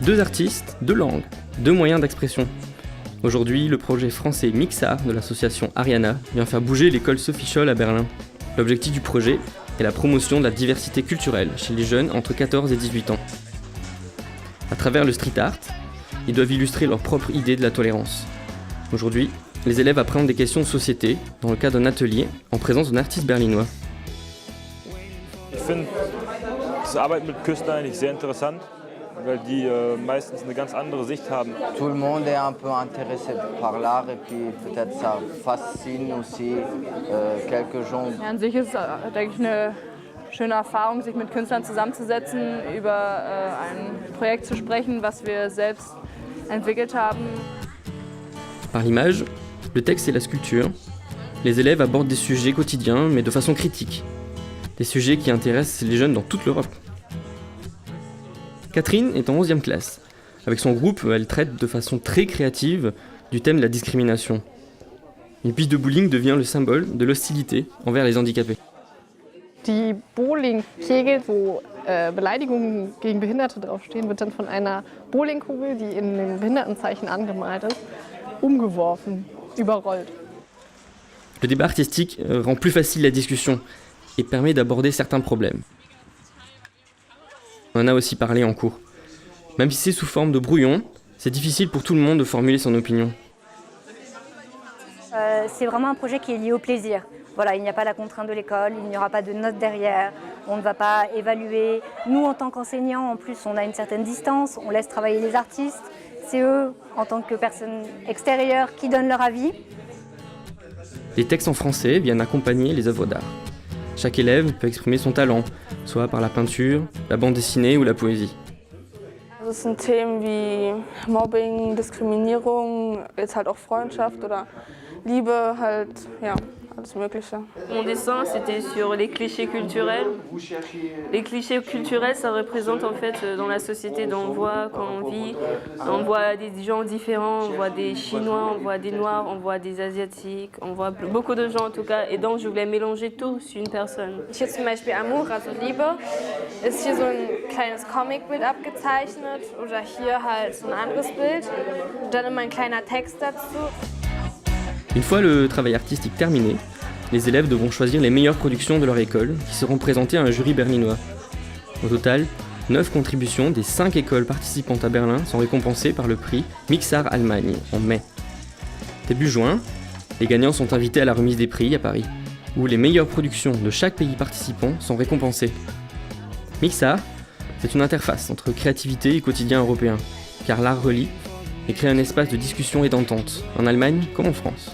2 artistes, 2 langues, 2 moyens d'expression. Aujourd'hui, le projet français Mixart de l'association Ariana vient faire bouger l'école Sophie Scholl à Berlin. L'objectif du projet est la promotion de la diversité culturelle chez les jeunes entre 14 et 18 ans. À travers le street art, ils doivent illustrer leur propre idée de la tolérance. Aujourd'hui, les élèves appréhendent des questions de société dans le cadre d'un atelier en présence d'un artiste berlinois. Ich finde das Arbeiten mit Künstlern eigentlich sehr interessant, weil die meistens eine ganz andere Sicht haben. Tout le monde est un peu intéressé par l'art et puis peut-être ça fascine aussi quelques gens. Ja, an sich ist es, denke ich, eine schöne Erfahrung, sich mit Künstlern zusammenzusetzen, über ein Projekt zu sprechen, was wir selbst entwickelt haben. Par l'image, le texte et la sculpture, les élèves abordent des sujets quotidiens mais de façon critique. Des sujets qui intéressent les jeunes dans toute l'Europe. Catherine est en 11e classe. Avec son groupe, elle traite de façon très créative du thème de la discrimination. Une piste de bowling devient le symbole de l'hostilité envers les handicapés. Die Bowlingkegel, wo Beleidigungen gegen Behinderte draufstehen, wird dann von einer Bowlingkugel, die in dem Behindertenzeichen angemalt ist, umgeworfen, überrollt. Le débat artistique rend plus facile la discussion et permet d'aborder certains problèmes. On en a aussi parlé en cours. Même si c'est sous forme de brouillon, c'est difficile pour tout le monde de formuler son opinion. C'est vraiment un projet qui est lié au plaisir. Voilà, il n'y a pas la contrainte de l'école, il n'y aura pas de notes derrière, on ne va pas évaluer. Nous, en tant qu'enseignants, en plus, on a une certaine distance, on laisse travailler les artistes. C'est eux, en tant que personnes extérieures, qui donnent leur avis. Les textes en français viennent accompagner les œuvres d'art. Chaque élève peut exprimer son talent, soit par la peinture, la bande dessinée ou la poésie. Das sind Themen wie Mobbing, Diskriminierung, jetzt halt auch Freundschaft oder Liebe, halt, ja, alles Mögliche. Mon dessin, c'était sur les clichés culturels. Les clichés culturels, ça représente en fait dans la société dont on voit, quand on vit, on voit des gens différents, on voit des Chinois, on voit des Noirs, on voit des Asiatiques, on voit beaucoup de gens en tout cas. Et donc je voulais mélanger tout sur une personne. Hier zum Beispiel Amour, also Liebe, ist hier so ein kleines Comicbild abgezeichnet oder hier halt so ein anderes Bild und dann immer ein kleiner Text dazu. Une fois le travail artistique terminé, les élèves devront choisir les meilleures productions de leur école qui seront présentées à un jury berlinois. Au total, 9 contributions des 5 écoles participantes à Berlin sont récompensées par le prix Mixart Allemagne en mai. Début juin, les gagnants sont invités à la remise des prix à Paris, où les meilleures productions de chaque pays participant sont récompensées. Mixart, c'est une interface entre créativité et quotidien européen, car l'art relie et crée un espace de discussion et d'entente, en Allemagne comme en France.